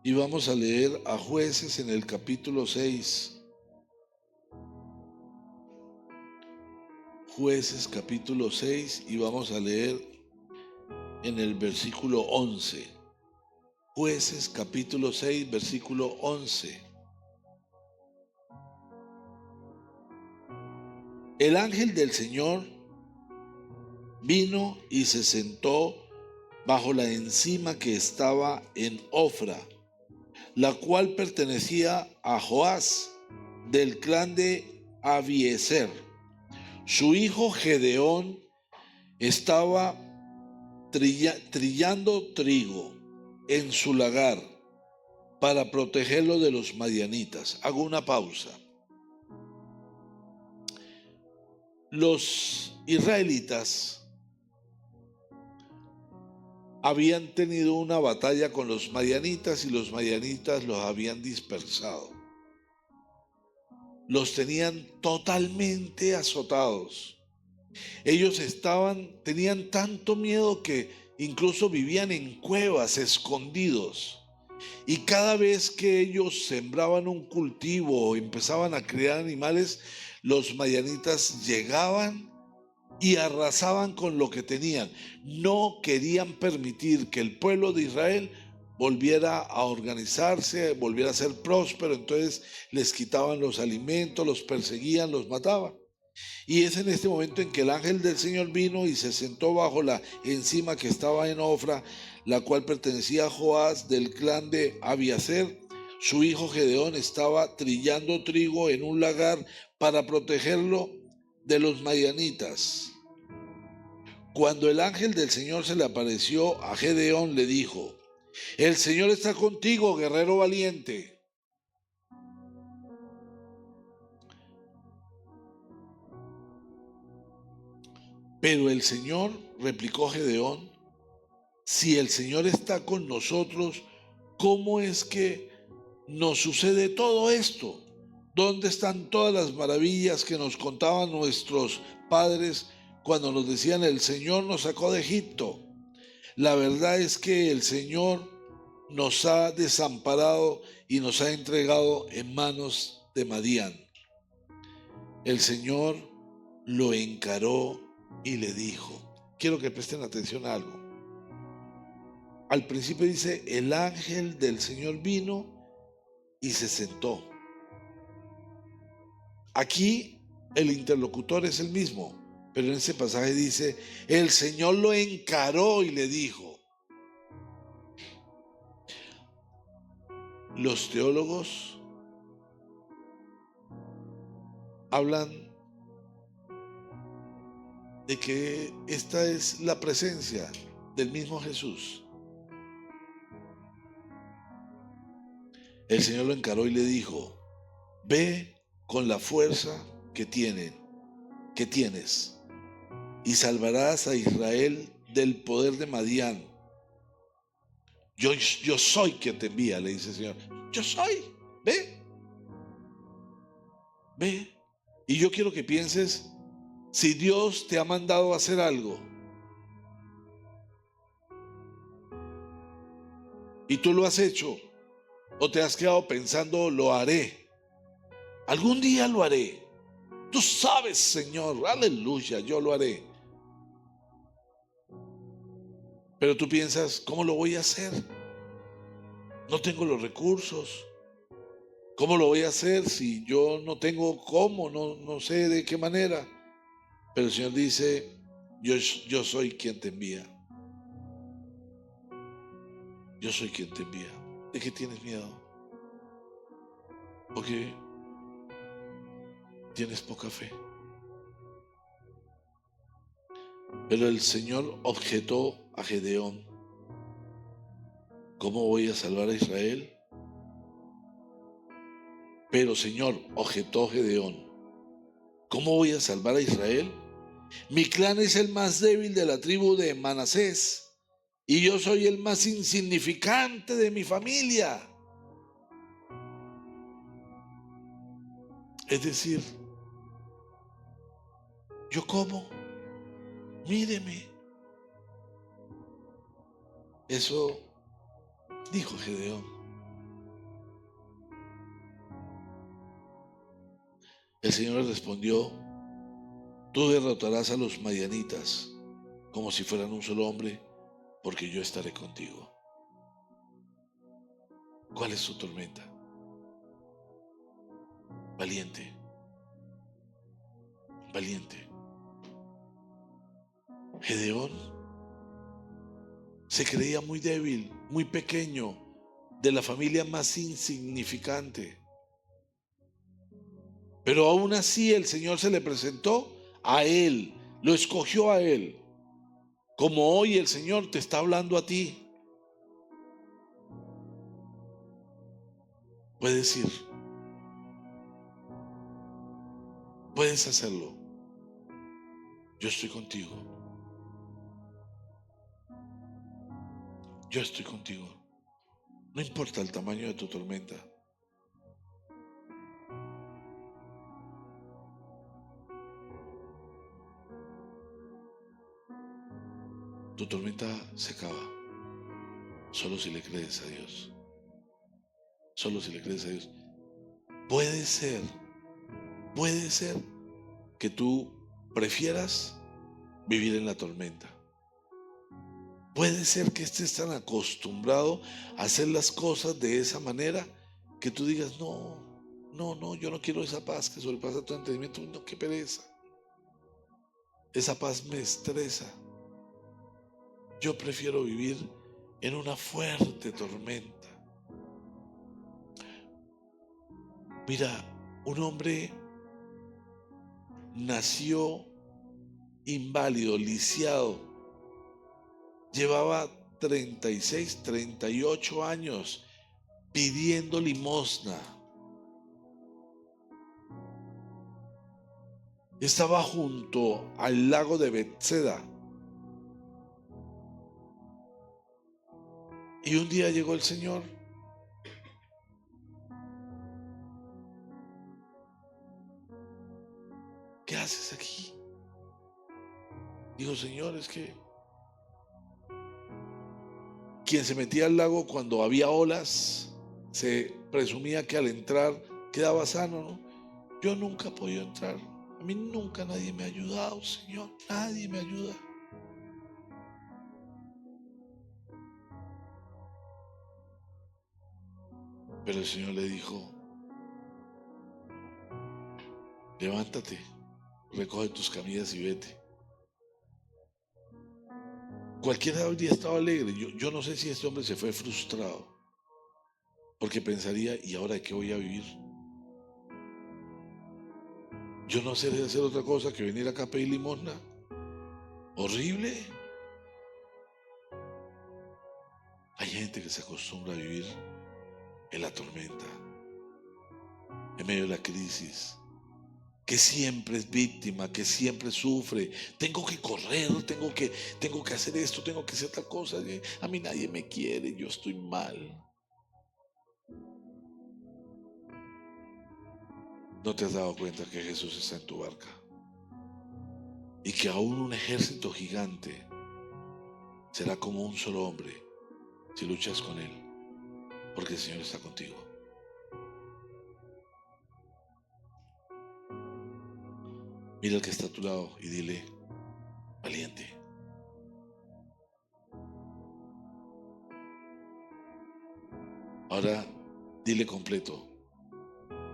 Y vamos a leer a Jueces en el capítulo 6. Jueces capítulo 6 y vamos a leer en el versículo 11. Jueces capítulo 6, versículo 11. El ángel del Señor vino y se sentó bajo la encima que estaba en Ofra, la cual pertenecía a Joás, del clan de Abiezer. Su hijo Gedeón estaba trillando trigo en su lagar para protegerlo de los madianitas. Hago una pausa. Los israelitas habían tenido una batalla con los madianitas y los madianitas los habían dispersado. Los tenían totalmente azotados. Ellos tenían tanto miedo que incluso vivían en cuevas, escondidos. Y cada vez que ellos sembraban un cultivo o empezaban a criar animales, los madianitas llegaban y arrasaban con lo que tenían. No querían permitir que el pueblo de Israel volviera a organizarse, volviera a ser próspero. Entonces les quitaban los alimentos, los perseguían, los mataban. Y es en este momento en que el ángel del Señor vino y se sentó bajo la encima que estaba en Ofra, la cual pertenecía a Joás del clan de Abiaser. Su hijo Gedeón estaba trillando trigo en un lagar para protegerlo de los madianitas. Cuando el ángel del Señor se le apareció a Gedeón, le dijo: el Señor está contigo, guerrero valiente. Pero el Señor, replicó Gedeón, si el Señor está con nosotros, ¿cómo es que nos sucede todo esto? ¿Dónde están todas las maravillas que nos contaban nuestros padres cuando nos decían el Señor nos sacó de Egipto? La verdad es que el Señor nos ha desamparado y nos ha entregado en manos de Madián. El Señor lo encaró y le dijo, quiero que presten atención a algo. Al principio dice, el ángel del Señor vino y se sentó. Aquí el interlocutor es el mismo, pero en ese pasaje dice, el Señor lo encaró y le dijo. Los teólogos hablan de que esta es la presencia del mismo Jesús. El Señor lo encaró y le dijo, ve con la fuerza que tienes, y salvarás a Israel del poder de Madián. Yo soy quien te envía, le dice el Señor. Yo soy, ve. Y yo quiero que pienses, si Dios te ha mandado a hacer algo y tú lo has hecho, o te has quedado pensando, lo haré. Algún día lo haré. Tú sabes, Señor, aleluya, yo lo haré. Pero tú piensas, ¿cómo lo voy a hacer? No tengo los recursos. ¿Cómo lo voy a hacer si yo no tengo cómo? No sé de qué manera. Pero el Señor dice, yo soy quien te envía. Yo soy quien te envía. ¿De qué tienes miedo? Porque tienes poca fe. Pero el Señor objetó a Gedeón. ¿Cómo voy a salvar a Israel? Pero Señor, objetó Gedeón, ¿cómo voy a salvar a Israel? Mi clan es el más débil de la tribu de Manasés y yo soy el más insignificante de mi familia. Es decir, ¿yo cómo? Míreme. Eso dijo Gedeón. El Señor le respondió, tú derrotarás a los madianitas como si fueran un solo hombre, porque yo estaré contigo. ¿Cuál es su tormenta? Valiente. Valiente. Gedeón se creía muy débil, muy pequeño, de la familia más insignificante. Pero aún así el Señor se le presentó a él, lo escogió a él, como hoy el Señor te está hablando a ti. Puedes ir, puedes hacerlo. Yo estoy contigo. Yo estoy contigo. No importa el tamaño de tu tormenta. Tu tormenta se acaba. Solo si le crees a Dios. Solo si le crees a Dios. Puede ser que tú prefieras vivir en la tormenta. Puede ser que estés tan acostumbrado a hacer las cosas de esa manera que tú digas, no, yo no quiero esa paz que sobrepasa tu entendimiento. No, qué pereza. Esa paz me estresa. Yo prefiero vivir en una fuerte tormenta. Mira, un hombre nació inválido, lisiado. Llevaba 36, 38 años pidiendo limosna. Estaba junto al lago de Bethesda. Y un día llegó el Señor. ¿Qué haces aquí? Dijo, Señor, es que quien se metía al lago cuando había olas, se presumía que al entrar quedaba sano, ¿no? Yo nunca he podido entrar. A mí nunca nadie me ha ayudado, Señor. Nadie me ayuda. Pero el Señor le dijo, levántate, recoge tus camillas y vete. Cualquiera habría estado alegre. Yo no sé si este hombre se fue frustrado, porque pensaría, ¿y ahora de qué voy a vivir? Yo no sé hacer otra cosa que venir acá a pedir limosna. Horrible. Hay gente que se acostumbra a vivir en la tormenta, en medio de la crisis, que siempre es víctima, que siempre sufre. Tengo que correr, tengo que hacer esto, tengo que hacer tal cosa. A mí nadie me quiere, yo estoy mal. ¿No te has dado cuenta que Jesús está en tu barca? Y que aún un ejército gigante será como un solo hombre si luchas con él, porque el Señor está contigo. Mira al que está a tu lado y dile, valiente. Ahora dile completo,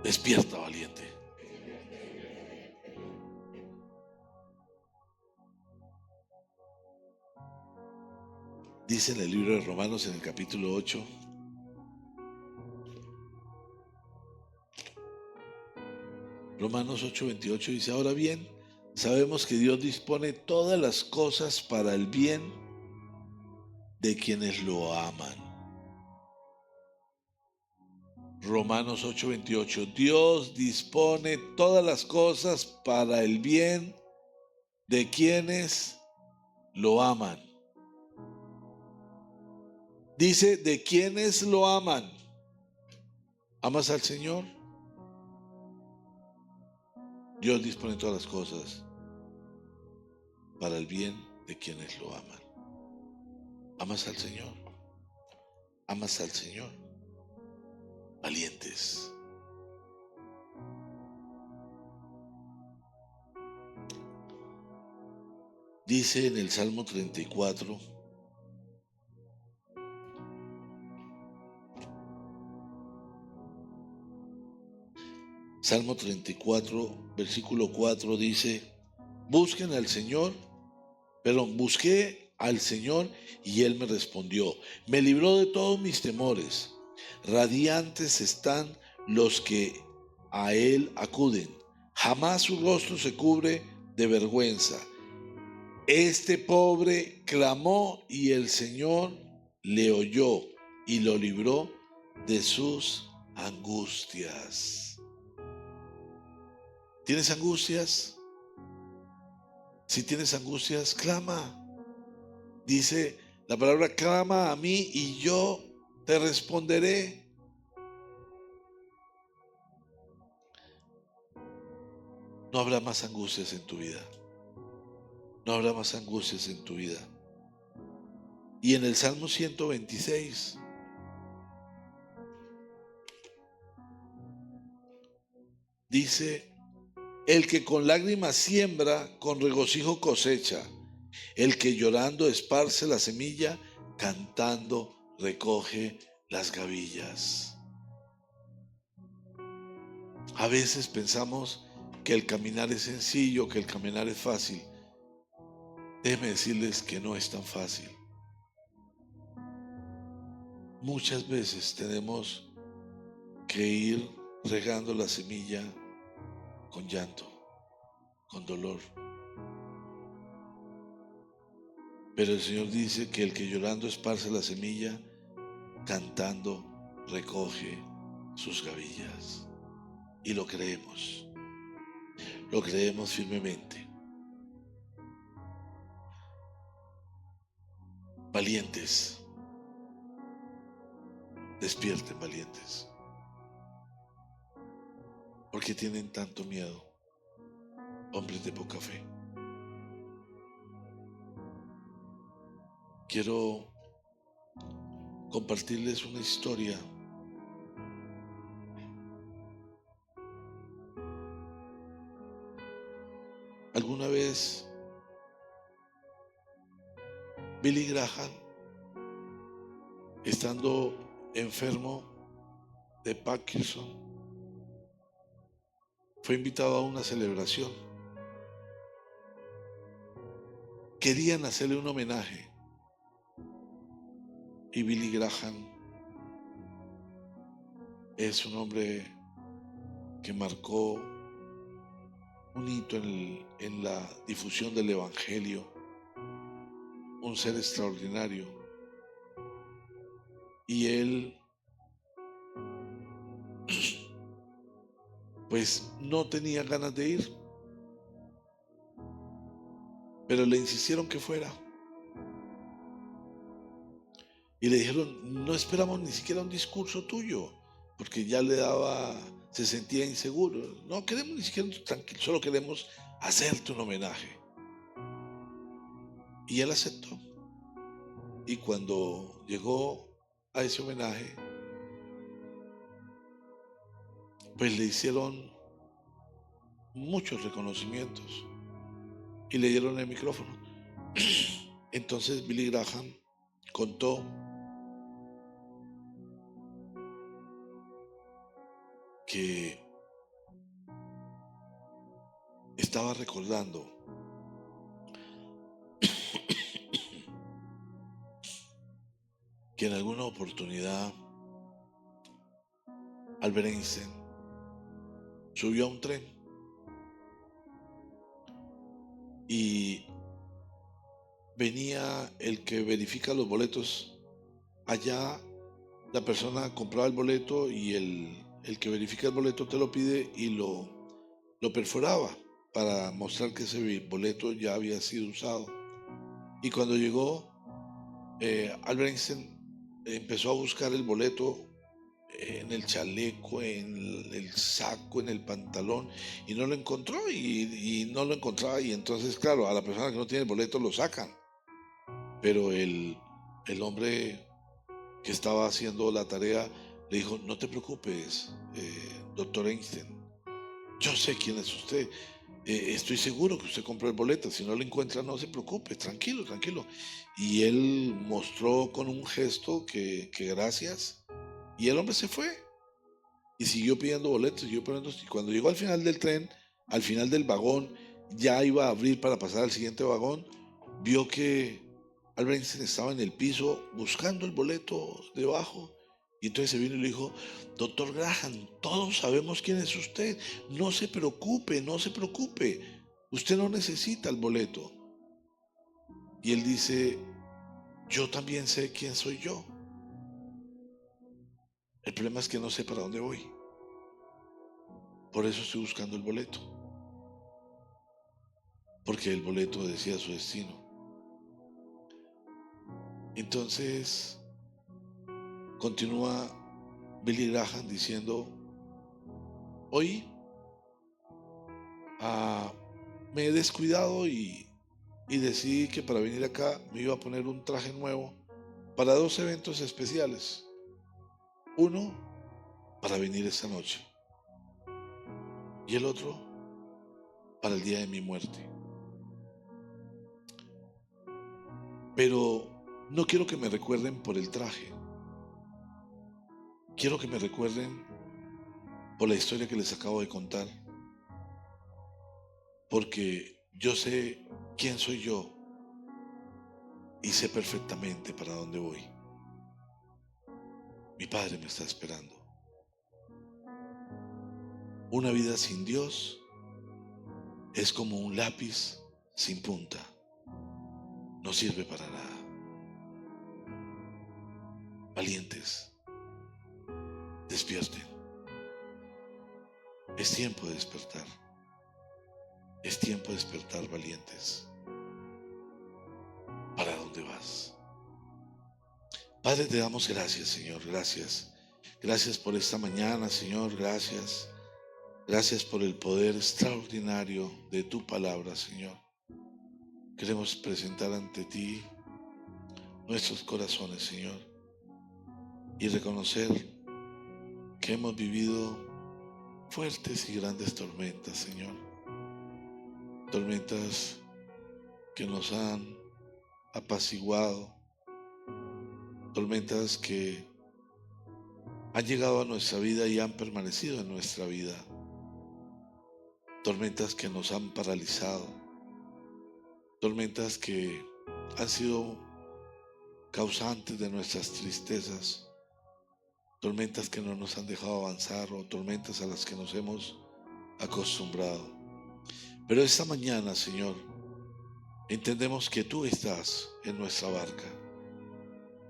despierta, valiente. Dice en el libro de Romanos, en el capítulo 8, Romanos 8:28 dice, ahora bien, sabemos que Dios dispone todas las cosas para el bien de quienes lo aman. Romanos 8:28, Dios dispone todas las cosas para el bien de quienes lo aman. Dice, de quienes lo aman. ¿Amas al Señor? Dios dispone todas las cosas para el bien de quienes lo aman. ¿Amas al Señor? ¿Amas al Señor? Valientes. Dice en el Salmo 34, Salmo 34, versículo 4 dice, busquen al Señor, busqué al Señor y Él me respondió, me libró de todos mis temores. Radiantes están los que a Él acuden, jamás su rostro se cubre de vergüenza. Este pobre clamó y el Señor le oyó y lo libró de sus angustias. ¿Tienes angustias? Si tienes angustias, clama. Dice la palabra, clama a mí y yo te responderé. No habrá más angustias en tu vida. No habrá más angustias en tu vida. Y en el Salmo 126, dice, el que con lágrimas siembra, con regocijo cosecha. El que llorando esparce la semilla, cantando recoge las gavillas. A veces pensamos que el caminar es sencillo, que el caminar es fácil. Déjenme decirles que no es tan fácil. Muchas veces tenemos que ir regando la semilla con llanto, con dolor. Pero el Señor dice que el que llorando esparce la semilla, cantando recoge sus gavillas. Y lo creemos firmemente. Valientes, despierten valientes. ¿Por qué tienen tanto miedo, hombres de poca fe? Quiero compartirles una historia. Alguna vez Billy Graham, estando enfermo de Parkinson, fue invitado a una celebración. Querían hacerle un homenaje y Billy Graham es un hombre que marcó un hito en la difusión del Evangelio, un ser extraordinario. Y él, pues no tenía ganas de ir, pero le insistieron que fuera. Y le dijeron, no esperamos ni siquiera un discurso tuyo, porque ya se sentía inseguro. No queremos ni siquiera tranquilo, solo queremos hacerte un homenaje. Y él aceptó. Y cuando llegó a ese homenaje, pues le hicieron muchos reconocimientos y le dieron el micrófono. Entonces Billy Graham contó que estaba recordando que en alguna oportunidad Albert Einstein subió a un tren y venía el que verifica los boletos. Allá la persona compraba el boleto y el que verifica el boleto te lo pide y lo perforaba para mostrar que ese boleto ya había sido usado. Y cuando llegó, Albert Einstein empezó a buscar el boleto en el chaleco, en el saco, en el pantalón, y no lo encontró y no lo encontraba. Y entonces, claro, a la persona que no tiene el boleto lo sacan. Pero el hombre que estaba haciendo la tarea le dijo, no te preocupes, doctor Einstein, yo sé quién es usted. Estoy seguro que usted compró el boleto. Si no lo encuentra, no se preocupe, tranquilo, tranquilo. Y él mostró con un gesto que gracias. Y el hombre se fue y siguió pidiendo boletos, siguió pidiendo. Y cuando llegó al final del tren, al final del vagón, ya iba a abrir para pasar al siguiente vagón, vio que Albert Einstein estaba en el piso buscando el boleto debajo. Y entonces se vino y le dijo, doctor Graham, todos sabemos quién es usted. No se preocupe, no se preocupe. Usted no necesita el boleto. Y él dice, yo también sé quién soy yo. El problema es que no sé para dónde voy. Por eso estoy buscando el boleto. Porque el boleto decía su destino. Entonces, continúa Billy Graham diciendo, hoy me he descuidado y decidí que para venir acá me iba a poner un traje nuevo para dos eventos especiales. Uno, para venir esta noche. Y el otro, para el día de mi muerte. Pero no quiero que me recuerden por el traje. Quiero que me recuerden por la historia que les acabo de contar. Porque yo sé quién soy yo y sé perfectamente para dónde voy. Mi Padre me está esperando. Una vida sin Dios es como un lápiz sin punta. No sirve para nada. Valientes, despierten. Es tiempo de despertar. Es tiempo de despertar, valientes. ¿Para dónde vas? Padre, te damos gracias, Señor. Gracias. Gracias por esta mañana, Señor. Gracias. Gracias por el poder extraordinario de tu palabra, Señor. Queremos presentar ante ti nuestros corazones, Señor, y reconocer que hemos vivido fuertes y grandes tormentas, Señor. Tormentas que nos han apaciguado, tormentas que han llegado a nuestra vida y han permanecido en nuestra vida, tormentas que nos han paralizado, tormentas que han sido causantes de nuestras tristezas, tormentas que no nos han dejado avanzar o tormentas a las que nos hemos acostumbrado. Pero esta mañana, Señor, entendemos que tú estás en nuestra barca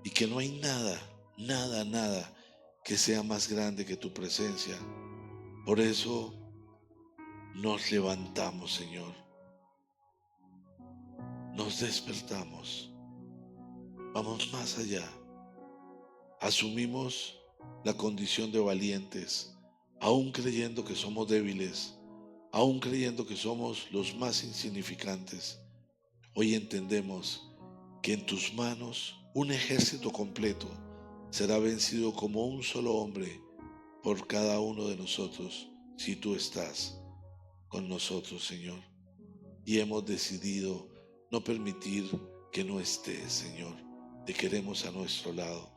y que no hay nada, nada que sea más grande que tu presencia. Por eso nos levantamos, Señor. Nos despertamos. Vamos más allá. Asumimos la condición de valientes, aún creyendo que somos débiles, aún creyendo que somos los más insignificantes. Hoy entendemos que en tus manos un ejército completo será vencido como un solo hombre por cada uno de nosotros, si tú estás con nosotros, Señor. Y hemos decidido no permitir que no estés, Señor. Te queremos a nuestro lado,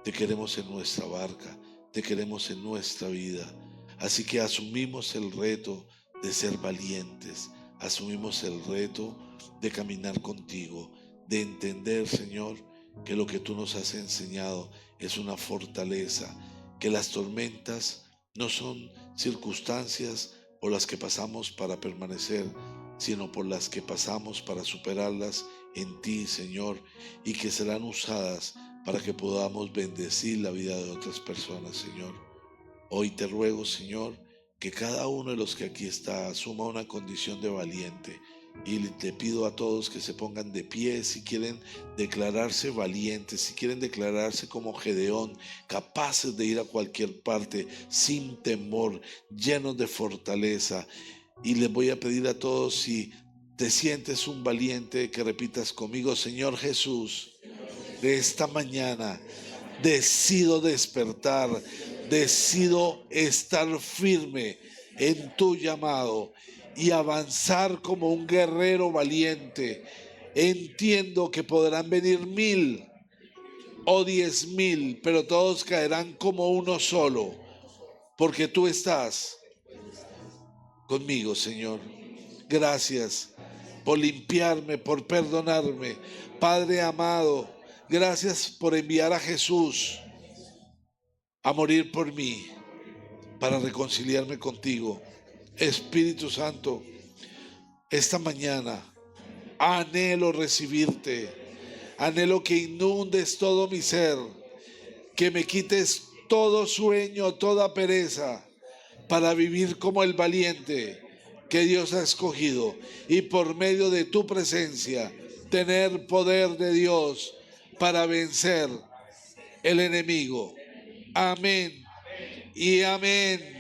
te queremos en nuestra barca, te queremos en nuestra vida. Así que asumimos el reto de ser valientes, asumimos el reto de caminar contigo, de entender, Señor, que lo que tú nos has enseñado es una fortaleza, que las tormentas no son circunstancias por las que pasamos para permanecer, sino por las que pasamos para superarlas en ti, Señor, y que serán usadas para que podamos bendecir la vida de otras personas, Señor. Hoy te ruego, Señor, que cada uno de los que aquí está asuma una condición de valiente. Y te pido a todos que se pongan de pie si quieren declararse valientes, si quieren declararse como Gedeón, capaces de ir a cualquier parte sin temor, llenos de fortaleza. Y les voy a pedir a todos, si te sientes un valiente, que repitas conmigo: Señor Jesús, de esta mañana decido despertar, decido estar firme en tu llamado y avanzar como un guerrero valiente. Entiendo que podrán venir 1000 o 10,000, pero todos caerán como uno solo, porque tú estás conmigo, Señor. Gracias por limpiarme, por perdonarme. Padre amado, gracias por enviar a Jesús a morir por mí, para reconciliarme contigo. Espíritu Santo, esta mañana anhelo recibirte, anhelo que inundes todo mi ser, que me quites todo sueño, toda pereza, para vivir como el valiente que Dios ha escogido, y por medio de tu presencia tener poder de Dios para vencer el enemigo. Amén y amén.